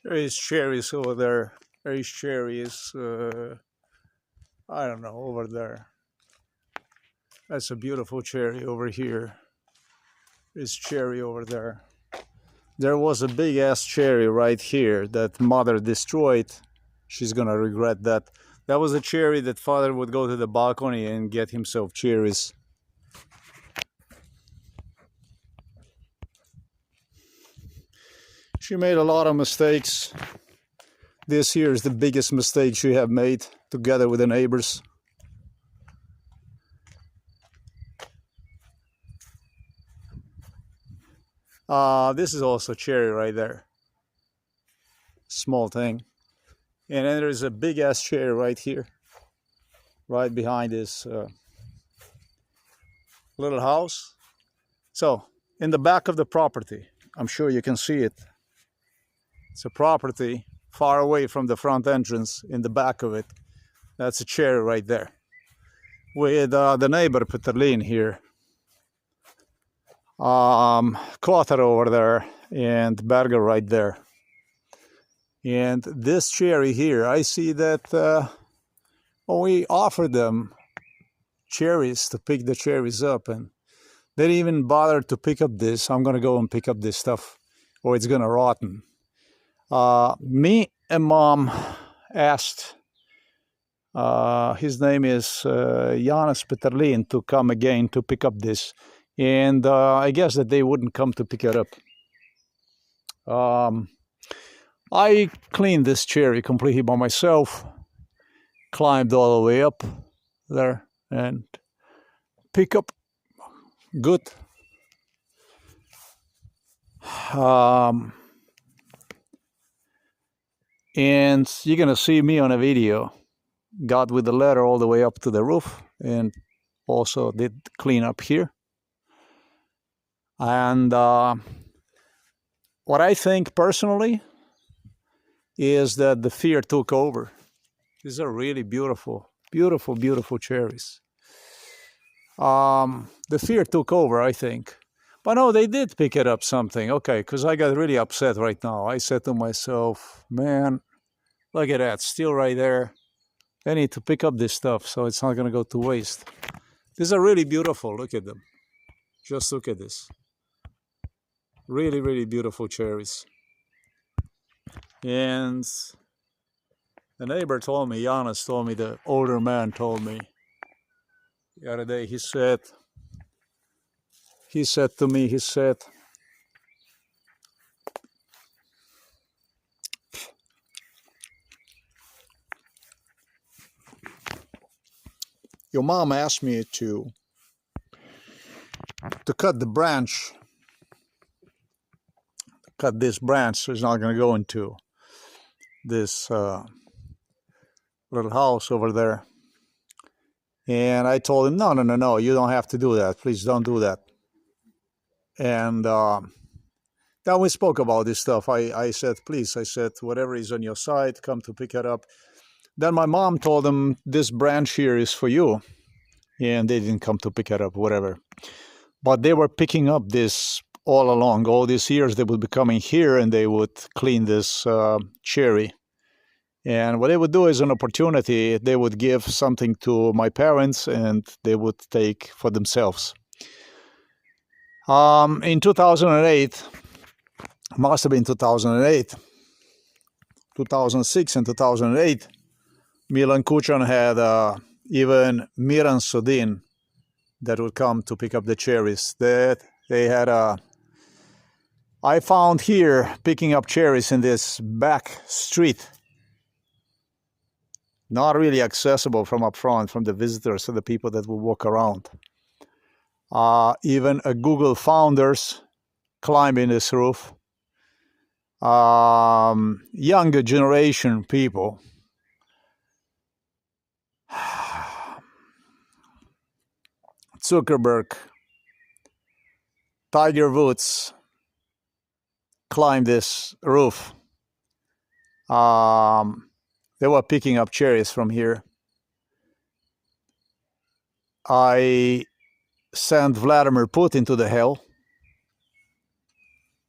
There is cherries over there. There is cherries, I don't know, over there. That's a beautiful cherry over here. There's cherry over there. There was a big ass cherry right here that mother destroyed. She's gonna regret that. That was a cherry that father would go to the balcony and get himself cherries. She made a lot of mistakes. This here is the biggest mistake she have made, together with the neighbors. This is also cherry right there. Small thing. And then there's a big ass cherry right here, right behind this little house. So in the back of the property, I'm sure you can see it. It's a property far away from the front entrance. In the back of it, that's a cherry right there, with the neighbor Peterlin here, Clotter over there, and Berger right there. And this cherry here, I see that when we offered them cherries to pick the cherries up, and they didn't even bother to pick up this. I'm gonna go and pick up this stuff, or it's gonna rotten. Me and Mom asked, his name is Peterlin, to come again to pick up this, and I guess that they wouldn't come to pick it up. I cleaned this cherry completely by myself, climbed all the way up there and pick up good. And you're gonna see me on a video. Got with the ladder all the way up to the roof, and also did clean up here. And what I think personally is that the fear took over. These are really beautiful, beautiful, beautiful cherries. The fear took over, I think. But no, they did pick it up something. Okay, because I got really upset right now. I said to myself, man, look at that, still right there. I need to pick up this stuff so it's not going to go to waste. These are really beautiful. Look at them. Just look at this. Really, really beautiful cherries. And the neighbor told me, Janis told me, the older man told me the other day, he said to me, he said, your mom asked me to cut the branch, cut this branch so it's not going to go into this little house over there. And I told him, no, you don't have to do that. Please don't do that. And then we spoke about this stuff. I said, please, I said, whatever is on your side, come to pick it up. Then my mom told him, this branch here is for you. And they didn't come to pick it up, whatever. But they were picking up this all along. All these years they would be coming here and they would clean this cherry. And what they would do is an opportunity, they would give something to my parents and they would take for themselves. In 2008, must have been 2008, 2006 and 2008, Milan Kuchan had even Miran Sodin that would come to pick up the cherries. That they had I found here picking up cherries in this back street. Not really accessible from up front, from the visitors or the people that will walk around. Even a Google founders climbing this roof. Younger generation people. Zuckerberg, Tiger Woods climbed this roof. They were picking up cherries from here. I sent Vladimir Putin to the hell.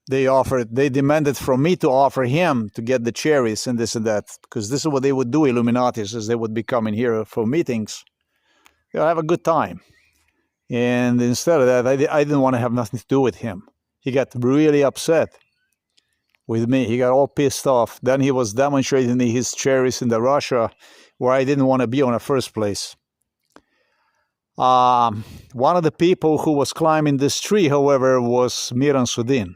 They demanded from me to offer him to get the cherries and this and that, because this is what they would do, Illuminatis, is they would be coming here for meetings. They'll have a good time. And instead of that, I didn't want to have nothing to do with him. He got really upset with me. He got all pissed off. Then he was demonstrating his cherries in the Russia where I didn't want to be in the first place. One of the people who was climbing this tree, however, was Miran Sodin.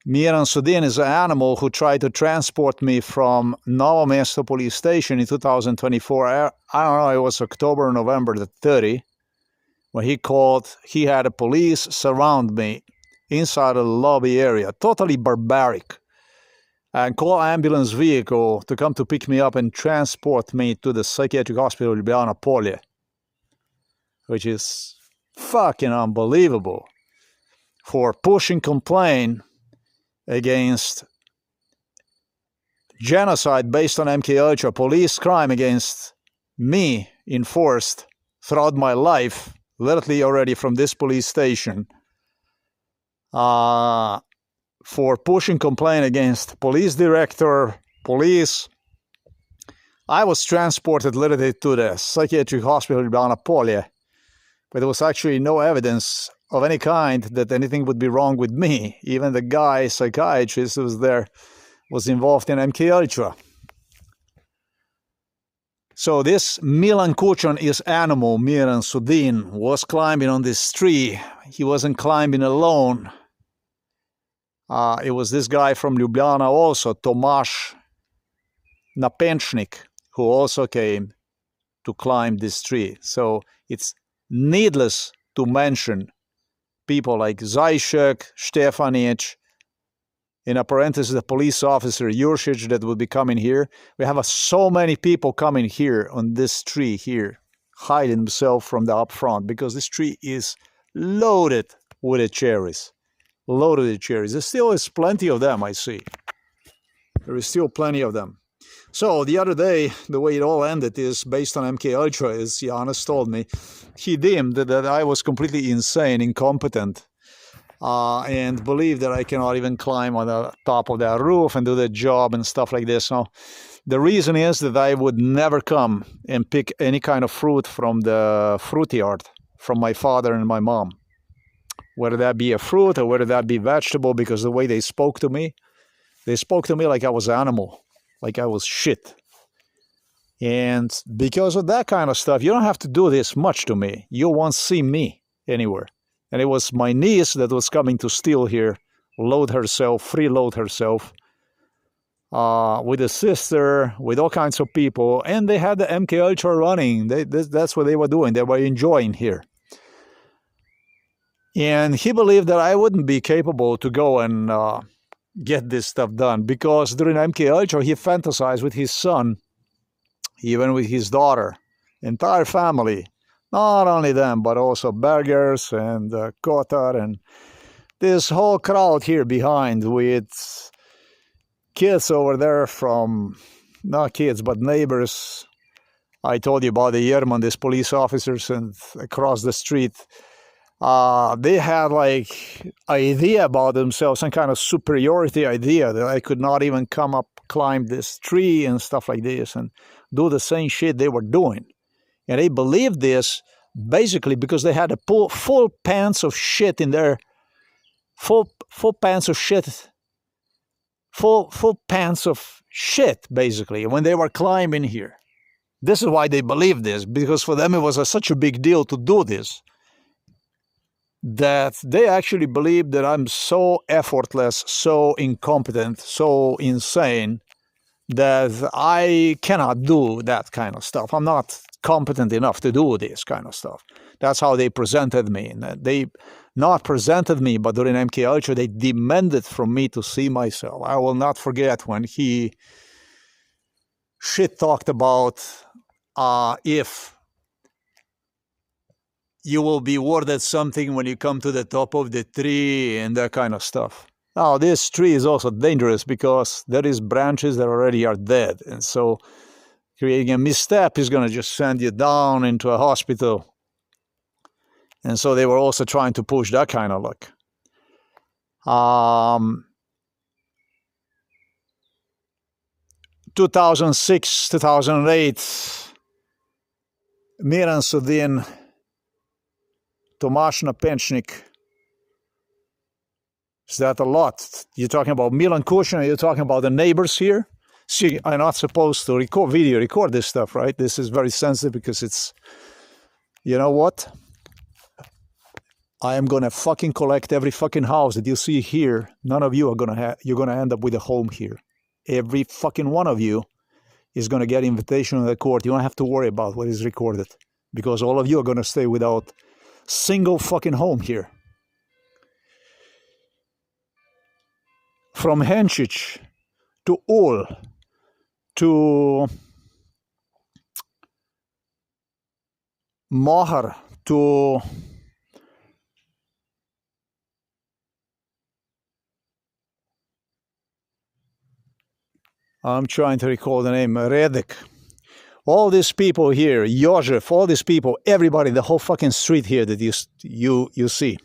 Miran Sodin is an animal who tried to transport me from Novo Mesto police station in 2024. I don't know, it was October or November the 30, when he called. He had a police surround me inside of the lobby area, totally barbaric, and call ambulance vehicle to come to pick me up and transport me to the psychiatric hospital Ljubljana Polje, which is fucking unbelievable, for pushing complaint against genocide based on MK Ultra, police crime against me enforced throughout my life, literally already from this police station, for pushing complaint against police director, police. I was transported literally to the psychiatric hospital Ljubljana Polje, but there was actually no evidence of any kind that anything would be wrong with me. Even the guy, psychiatrist who was there, was involved in MK Ultra. So this Milan Kuchon is animal, Miran Sodin, was climbing on this tree. He wasn't climbing alone. It was this guy from Ljubljana also, TOMAŽ NAPEČNIK, who also came to climb this tree. So it's needless to mention people like Zajšek, Štefanić, in a parenthesis, the police officer Juršić that will be coming here. We have so many people coming here on this tree here, hiding themselves from the up front, because this tree is loaded with the cherries. Loaded with cherries. There still is plenty of them, I see. There is still plenty of them. So the other day, the way it all ended is based on MK Ultra, as Janis told me. He deemed that I was completely insane, incompetent, and believed that I cannot even climb on the top of that roof and do the job and stuff like this. So the reason is that I would never come and pick any kind of fruit from the fruit yard from my father and my mom, whether that be a fruit or whether that be vegetable, because the way they spoke to me like I was an animal, like I was shit. And because of that kind of stuff, you don't have to do this much to me. You won't see me anywhere. And it was my niece that was coming to steal here, freeload herself, with a sister, with all kinds of people. And they had the MK Ultra running. That's what they were doing. They were enjoying here. And he believed that I wouldn't be capable to go and get this stuff done, because during MK Ultra he fantasized with his son, even with his daughter, entire family, not only them but also Bergers and Kotar and this whole crowd here behind, with kids over there from, not kids but neighbors. I told you about the Jerman, these police officers, and across the street they had like idea about themselves, some kind of superiority idea that I could not even climb this tree and stuff like this and do the same shit they were doing. And they believed this basically because they had a full pants of shit in there, full pants of shit basically when they were climbing here. This is why they believed this, because for them it was such a big deal to do this, that they actually believe that I'm so effortless, so incompetent, so insane, that I cannot do that kind of stuff. I'm not competent enough to do this kind of stuff. That's how they presented me. And they not presented me, but during MK Ultra, they demanded from me to see myself. I will not forget when he shit-talked about if you will be awarded something when you come to the top of the tree and that kind of stuff. Now, this tree is also dangerous because there is branches that already are dead. And so creating a misstep is going to just send you down into a hospital. And so they were also trying to push that kind of luck. 2006, 2008, Miran Sodin, TOMAŽ NAPEČNIK. Is that a lot? You're talking about Milan Kushner, you're talking about the neighbors here? See, I'm not supposed to record this stuff, right? This is very sensitive because it's, you know what? I am gonna fucking collect every fucking house that you see here. None of you are you're gonna end up with a home here. Every fucking one of you is gonna get invitation to the court. You don't have to worry about what is recorded because all of you are gonna stay without single fucking home here. From Henčić to Ul to Mahar to I'm trying to recall the name, Redek. All these people here, Jozef, all these people, everybody, the whole fucking street here that you see,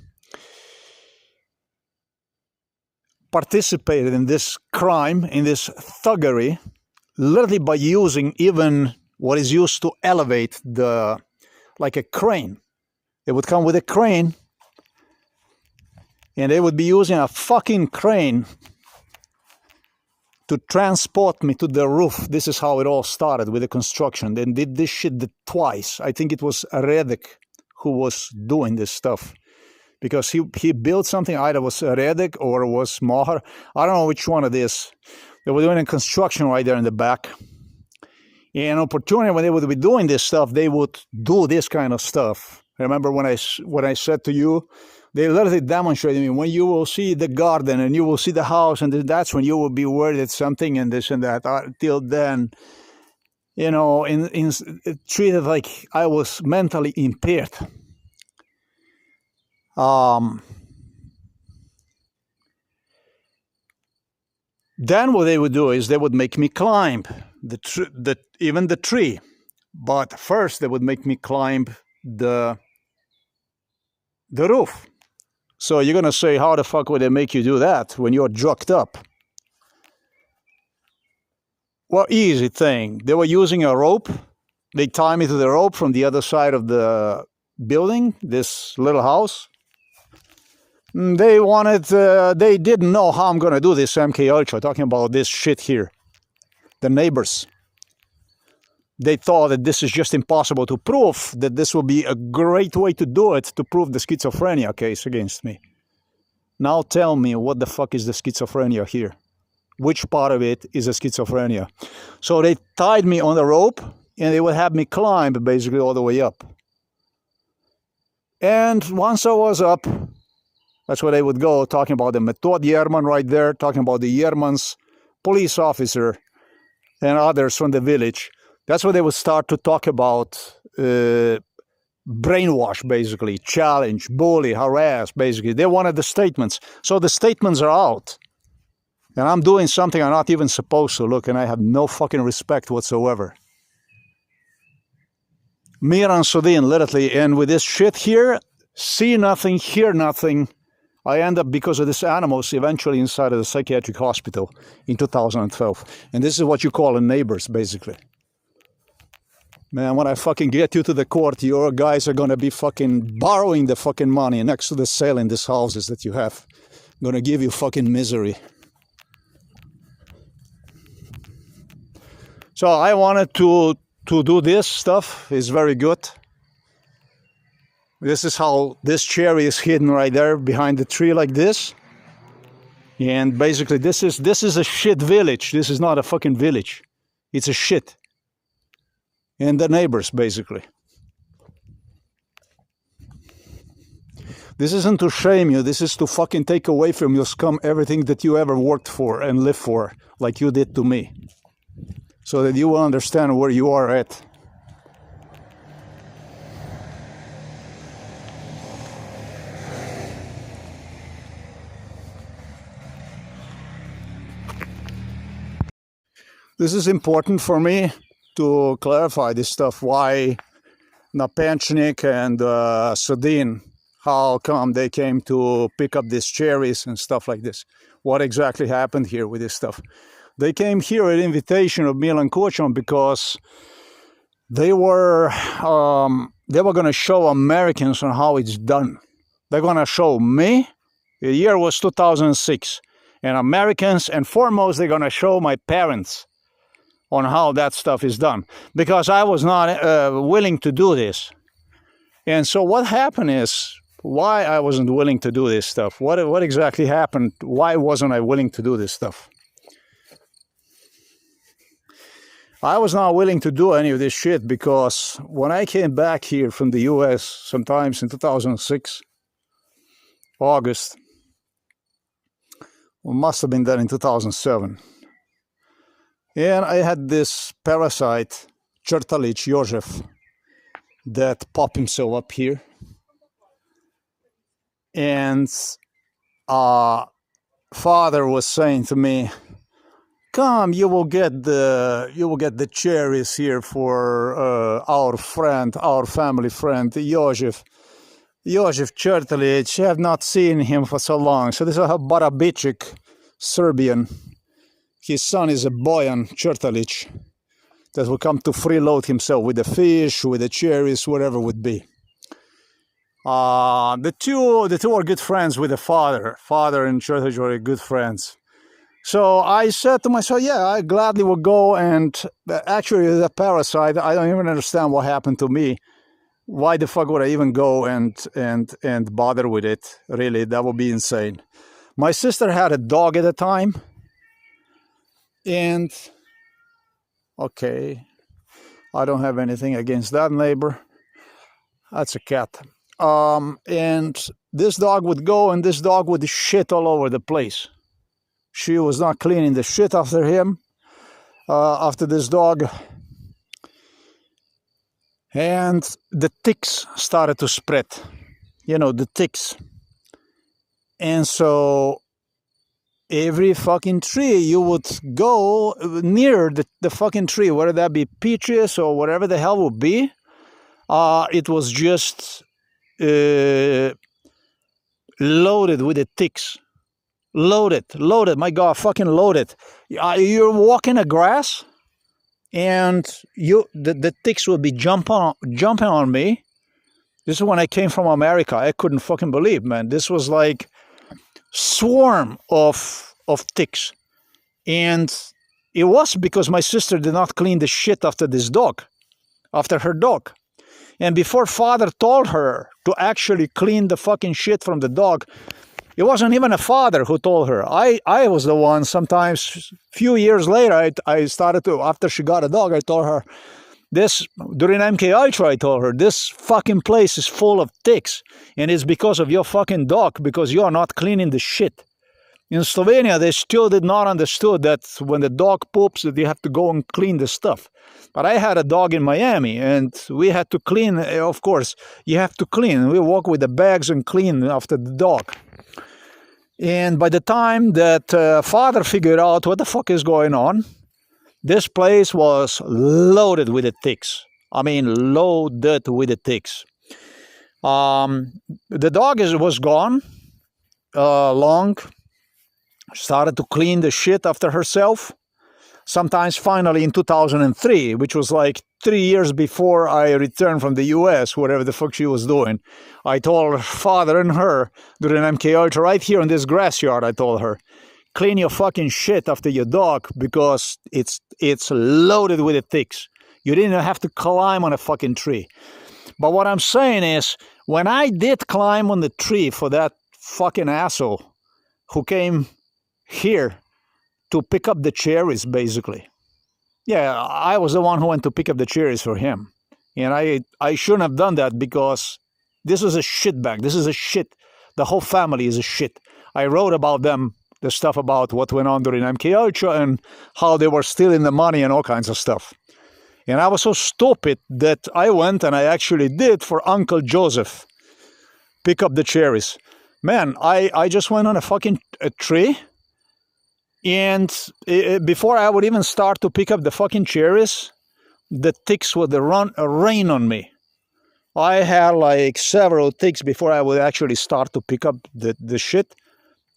participated in this crime, in this thuggery, literally by using even what is used to elevate like a crane. They would come with a crane, and they would be using a fucking crane to transport me to the roof. This is how it all started with the construction. They did this shit twice. I think it was Redek who was doing this stuff. Because he built something, either was Redek or was Mahar. I don't know which one it is. They were doing a construction right there in the back. And opportunity, when they would be doing this stuff, they would do this kind of stuff. Remember when I said to you, they literally demonstrated me, when you will see the garden and you will see the house, and that's when you will be worried that something and this and that. Till then, you know, treated like I was mentally impaired. Then what they would do is they would make me climb even the tree. But first they would make me climb the roof. So you're going to say, how the fuck would they make you do that when you're drugged up? Well, easy thing. They were using a rope. They tied me to the rope from the other side of the building, this little house. They didn't know how I'm going to do this MK Ultra, talking about this shit here. The neighbors. They thought that this is just impossible to prove, that this will be a great way to do it, to prove the schizophrenia case against me. Now tell me, what the fuck is the schizophrenia here? Which part of it is a schizophrenia? So they tied me on the rope, and they would have me climb basically all the way up. And once I was up, that's where they would go, talking about the Metod Jerman right there, talking about the Jerman's police officer and others from the village. That's where they would start to talk about brainwash, basically, challenge, bully, harass, basically. They wanted the statements. So the statements are out. And I'm doing something I'm not even supposed to. Look, and I have no fucking respect whatsoever. Miran Sodin, literally, and with this shit here, see nothing, hear nothing. I end up, because of these animals, eventually inside of the psychiatric hospital in 2012. And this is what you call a neighbors, basically. Man, when I fucking get you to the court, your guys are gonna be fucking borrowing the fucking money next to the sale in these houses that you have. Gonna give you fucking misery. So I wanted to do this stuff. It's very good. This is how this cherry is hidden right there behind the tree like this. And basically this is a shit village. This is not a fucking village. It's a shit. And the neighbors, basically. This isn't to shame you. This is to fucking take away from your scum everything that you ever worked for and lived for, like you did to me. So that you will understand where you are at. This is important for me to clarify this stuff, why Napečnik and Sodin How come they came to pick up these cherries and stuff like this? What exactly happened here with this stuff? They came here at invitation of Miran Sodin because they were going to show Americans on how it's done. They're going to show me. The year was 2006, and Americans, and foremost, they're going to show my parents on how that stuff is done, because I was not willing to do this. And so what happened is, why I wasn't willing to do this stuff. What exactly happened? Why wasn't I willing to do this stuff? I was not willing to do any of this shit because when I came back here from the US, sometimes in 2006, August, well, must have been done in 2007. And I had this parasite, Chertalich Joseph, that popped himself up here. And father was saying to me, "Come, you will get the cherries here for our friend, our family friend, Joseph Chertalich. I have not seen him for so long." So this is a Barabichik, Serbian. His son is a Boyan Chertalich that will come to freeload himself with the fish, with the cherries, whatever it would be. The two are good friends with the father. Father and Chertalich were good friends. So I said to myself, yeah, I gladly will go. And actually, the parasite, I don't even understand what happened to me. Why the fuck would I even go and bother with it? Really, that would be insane. My sister had a dog at the time. And, okay, I don't have anything against that neighbor. That's a cat. And this dog would go, and this dog would shit all over the place. She was not cleaning the shit after him, after this dog. And the ticks started to spread. You know, the ticks. And so every fucking tree you would go near the fucking tree, whether that be peaches or whatever the hell would be, it was just loaded with the ticks. Loaded, my God, fucking loaded. You're walking the grass, and the ticks would be jumping on me. This is when I came from America. I couldn't fucking believe, man. This was like swarm of ticks, and it was because my sister did not clean the shit after this dog, after her dog. And before father told her to actually clean the fucking shit from the dog, it wasn't even a father who told her. I was the one. Sometimes, few years later, I started to, after she got a dog, I told her, this, during MK Ultra, I told her, this fucking place is full of ticks. And it's because of your fucking dog, because you are not cleaning the shit. In Slovenia, they still did not understood that when the dog poops, that you have to go and clean the stuff. But I had a dog in Miami, and we had to clean. Of course, you have to clean. We walk with the bags and clean after the dog. And by the time that father figured out what the fuck is going on, this place was loaded with the ticks. I mean, loaded with the ticks. The dog was gone long. Started to clean the shit after herself. Sometimes finally in 2003, which was like 3 years before I returned from the US, whatever the fuck she was doing, I told her father and her during MK Ultra right here in this grass yard, I told her, clean your fucking shit after your dog because it's loaded with the ticks. You didn't have to climb on a fucking tree. But what I'm saying is, when I did climb on the tree for that fucking asshole who came here to pick up the cherries, basically. Yeah, I was the one who went to pick up the cherries for him. And I shouldn't have done that because this was a shit bag. This is a shit. The whole family is a shit. I wrote about them, the stuff about what went on during MK Ultra and how they were stealing the money and all kinds of stuff. And I was so stupid that I went and I actually did for Uncle Joseph pick up the cherries. Man, I just went on a fucking tree. And before I would even start to pick up the fucking cherries, the ticks would rain on me. I had like several ticks before I would actually start to pick up the shit.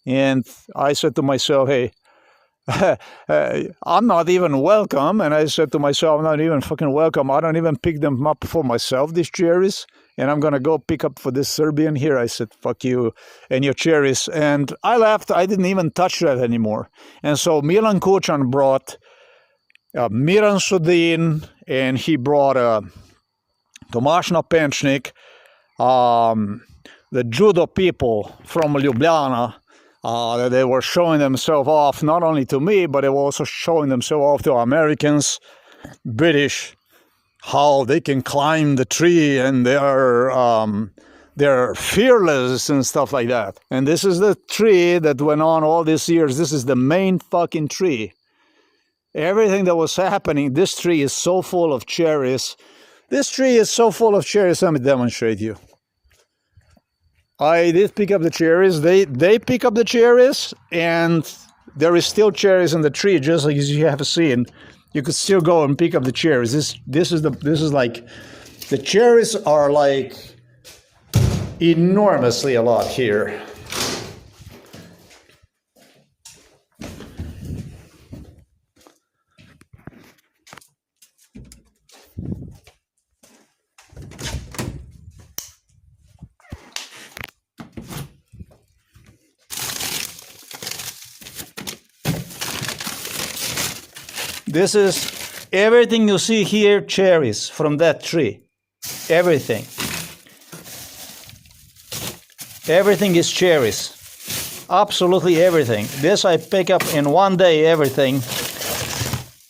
And I said to myself, hey, I'm not even welcome. And I said to myself, I'm not even fucking welcome. I don't even pick them up for myself, these cherries. And I'm going to go pick up for this Serbian here. I said, fuck you and your cherries. And I left. I didn't even touch that anymore. And so Milan Kuchan brought Miran Sodin, and he brought TOMAŽ NAPEČNIK, the judo people from Ljubljana. They were showing themselves off, not only to me, but they were also showing themselves off to Americans, British, how they can climb the tree and they're fearless and stuff like that. And this is the tree that went on all these years. This is the main fucking tree. Everything that was happening, this tree is so full of cherries. This tree is so full of cherries. Let me demonstrate you. I did pick up the cherries. They pick up the cherries, and there is still cherries in the tree, just like you have seen. You could still go and pick up the cherries. This is like, the cherries are like enormously a lot here. This is everything you see here, cherries from that tree. Everything. Everything is cherries. Absolutely everything. This I pick up in one day, everything.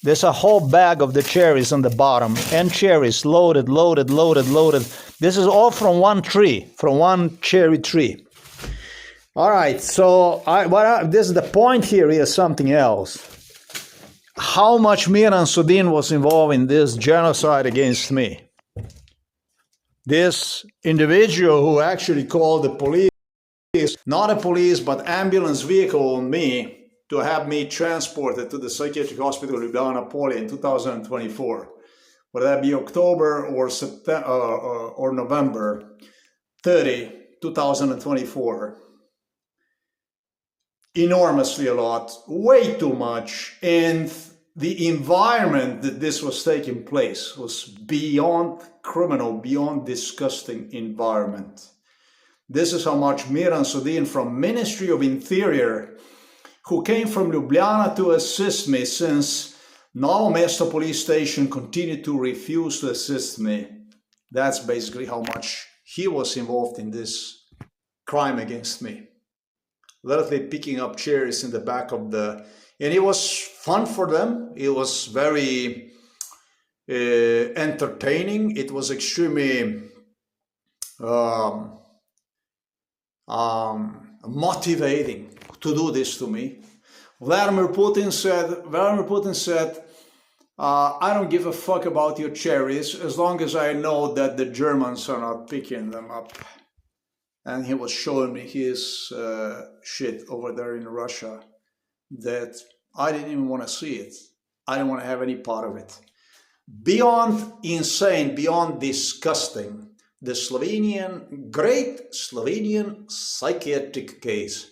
There's a whole bag of the cherries on the bottom. And cherries, loaded, loaded, loaded, loaded. This is all from one tree, from one cherry tree. All right, so this is the point here is something else. How much Miran Sodin was involved in this genocide against me. This individual who actually called the police, not a police, but ambulance vehicle on me to have me transported to the psychiatric hospital Ljubljana Polje in 2024. Whether that be October or September or November 30, 2024. Enormously a lot, way too much, and the environment that this was taking place was beyond criminal, beyond disgusting environment. This is how much Miran Sodin from Ministry of Interior, who came from Ljubljana to assist me, since Novo Mesto police station continued to refuse to assist me. That's basically how much he was involved in this crime against me. Literally picking up cherries in the back of the... And it was fun for them. It was very entertaining. It was extremely motivating to do this to me. Vladimir Putin said, I don't give a fuck about your cherries as long as I know that the Germans are not picking them up. And he was showing me his shit over there in Russia that I didn't even want to see it. I didn't want to have any part of it. Beyond insane, beyond disgusting, the great Slovenian psychiatric case.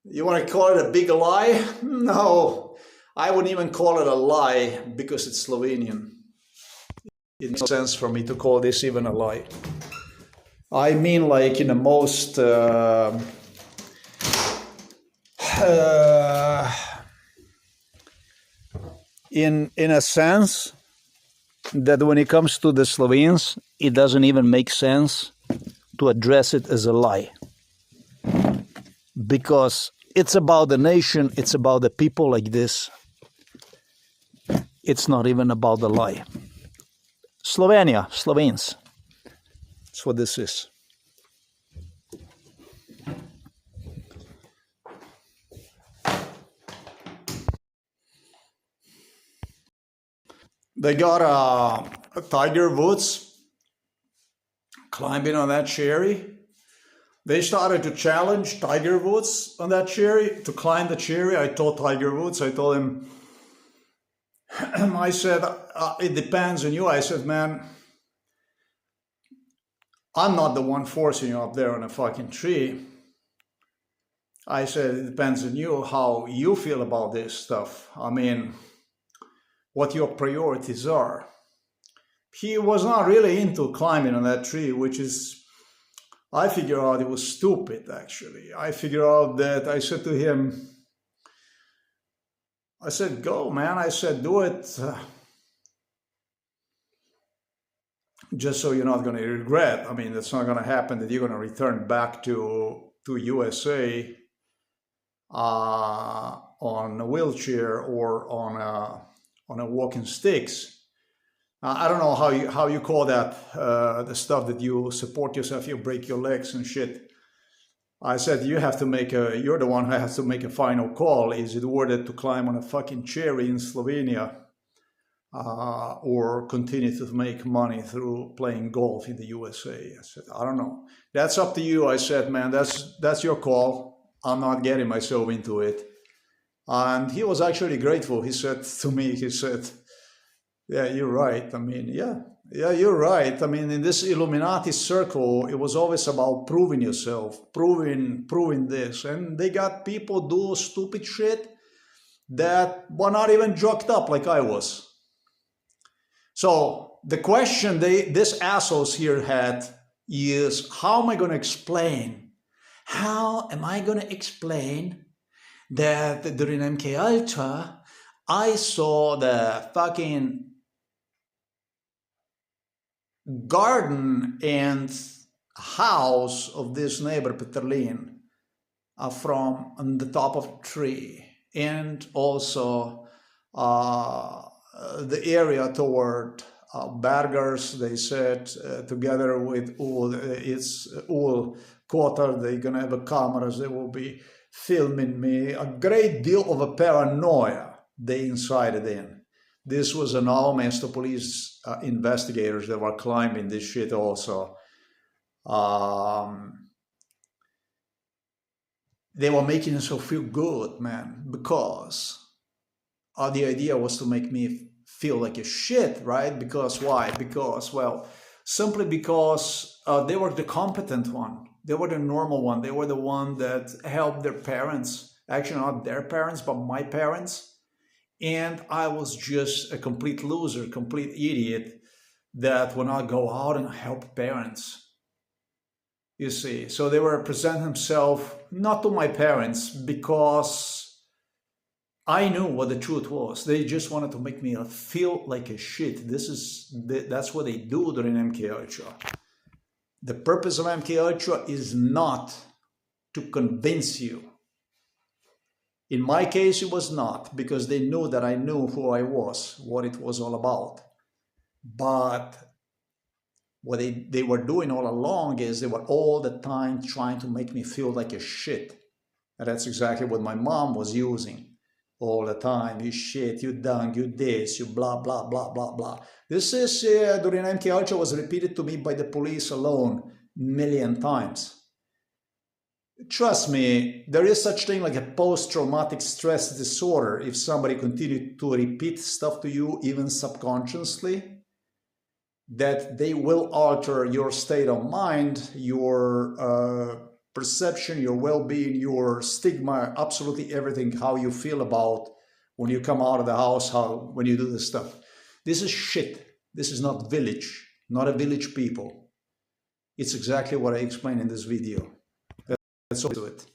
You want to call it a big lie? No, I wouldn't even call it a lie because it's Slovenian. It makes sense for me to call this even a lie. I mean, like in the most in a sense that when it comes to the Slovenes, it doesn't even make sense to address it as a lie, because it's about the nation, it's about the people like this. It's not even about the lie. Slovenia, Slovenes. That's what this is. They got a Tiger Woods climbing on that cherry. They started to challenge Tiger Woods on that cherry, to climb the cherry. I told Tiger Woods, I told him, I said, it depends on you. I said, man, I'm not the one forcing you up there on a fucking tree. I said, it depends on you, how you feel about this stuff. I mean, what your priorities are. He was not really into climbing on that tree, which is, I figured out it was stupid, actually. I figured out that, I said to him, I said, go, man. I said, do it. Just so you're not going to regret. I mean, it's not going to happen that you're going to return back to USA on a wheelchair or on a walking sticks. I don't know how you call that, the stuff that you support yourself, you break your legs and shit. I said, you're the one who has to make a final call. Is it worth it to climb on a fucking cherry in Slovenia or continue to make money through playing golf in the USA? I said, I don't know. That's up to you. I said, man, that's your call. I'm not getting myself into it. And he was actually grateful. He said to me, he said, yeah, you're right. I mean, yeah, you're right. I mean, in this Illuminati circle, it was always about proving yourself, proving this. And they got people do stupid shit that were not even drugged up like I was. So the question this assholes here had is, how am I going to explain? How am I going to explain that during MK Ultra, I saw the fucking garden and house of this neighbor Peterlin from on the top of a tree, and also the area toward Berger's, they said, together with all quarter, they're gonna have a cameras, they will be filming me. A great deal of a paranoia they incited in. This was an almost the police investigators that were climbing this shit also. They were making us feel good, man, because the idea was to make me feel like a shit, right? Because why? Because, well, simply because they were the competent one. They were the normal one. They were the one that helped their parents. Actually, not their parents, but my parents. And I was just a complete loser, complete idiot that would not go out and help parents. You see, so they were presenting themselves not to my parents because I knew what the truth was. They just wanted to make me feel like a shit. That's what they do during MK Ultra. The purpose of MK Ultra is not to convince you. In my case, it was not, because they knew that I knew who I was, what it was all about. But what they were doing all along is they were all the time trying to make me feel like a shit. And that's exactly what my mom was using all the time. You shit, you dunk, you this, you blah, blah, blah, blah, blah. This is, during MK Ultra, was repeated to me by the police alone 1,000,000 times. Trust me, there is such thing like a post-traumatic stress disorder if somebody continues to repeat stuff to you, even subconsciously, that they will alter your state of mind, your perception, your well-being, your stigma, absolutely everything, how you feel about when you come out of the house, when you do this stuff. This is shit. This is not village, not a village people. It's exactly what I explained in this video. Let's do it.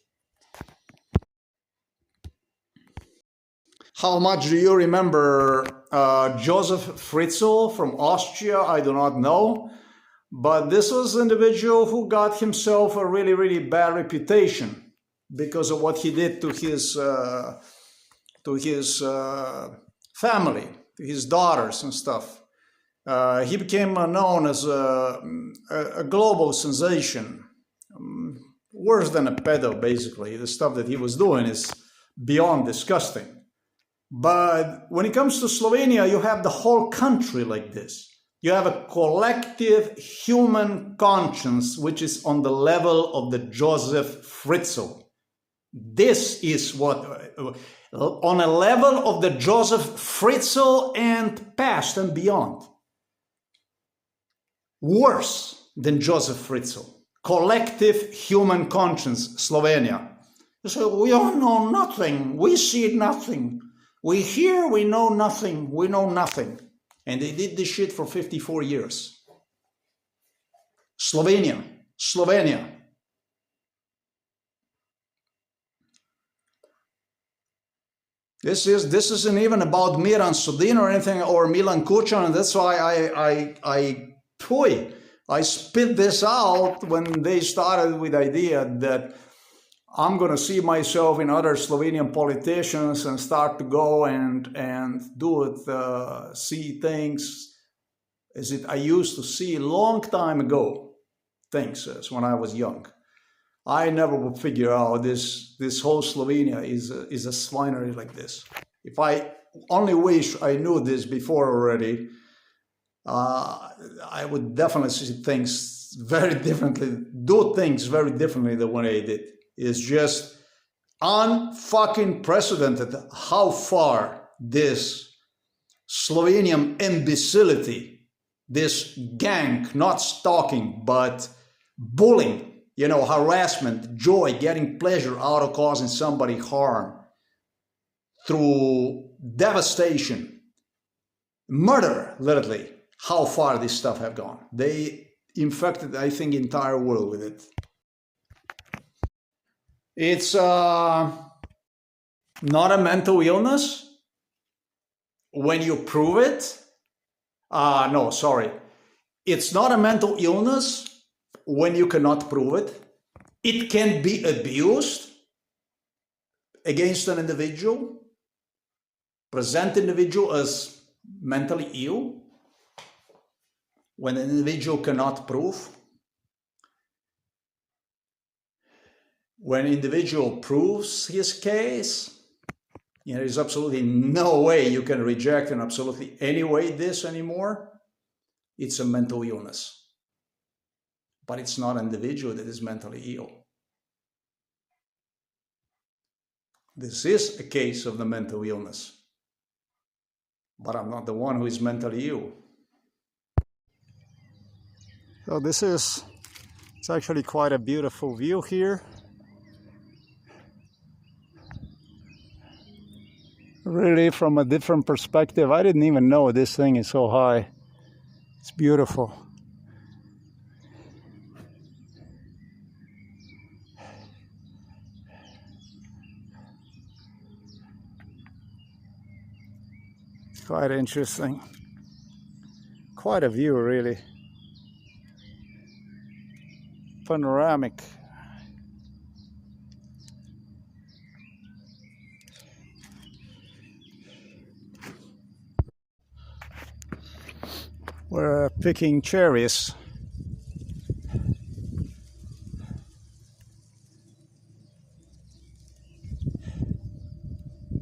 How much do you remember Joseph Fritzl from Austria? I do not know. But this was an individual who got himself a really, really bad reputation because of what he did to his family, to his daughters and stuff. He became known as a global sensation, worse than a pedo, basically. The stuff that he was doing is beyond disgusting. But when it comes to Slovenia, you have the whole country like this. You have a collective human conscience, which is on the level of the Joseph Fritzl. This is what, on a level of the Joseph Fritzl and past and beyond. Worse than Joseph Fritzl. Collective human conscience, Slovenia. You say, we all know nothing. We see nothing. We hear, we know nothing. We know nothing. And they did this shit for 54 years. Slovenia. This isn't even about Miran Sodin or anything, or Milan Kuchan, and that's why I spit this out when they started with the idea that I'm going to see myself in other Slovenian politicians and start to go and do it, see things as I used to see a long time ago, things as when I was young. I never would figure out this whole Slovenia is a swinery like this. If I only wish I knew this before already, I would definitely see things very differently, do things very differently than what I did. It's just unfucking precedented how far this Slovenian imbecility, this gang, not stalking, but bullying, you know, harassment, joy, getting pleasure out of causing somebody harm through devastation, murder, literally, how far this stuff have gone. They infected, I think, the entire world with it. It's not a mental illness when you prove it. No, sorry. It's not a mental illness when you cannot prove it. It can be abused against an individual, present individual as mentally ill, when an individual cannot prove. When an individual proves his case, there is absolutely no way you can reject in absolutely any way this anymore. It's a mental illness. But it's not an individual that is mentally ill. This is a case of the mental illness. But I'm not the one who is mentally ill. So it's actually quite a beautiful view here. Really, from a different perspective, I didn't even know this thing is so high. It's beautiful. It's quite interesting. Quite a view, really. Panoramic. We're picking cherries.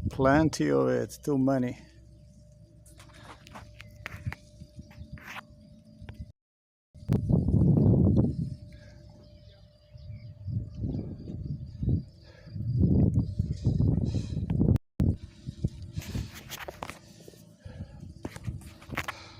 Plenty of it, too many.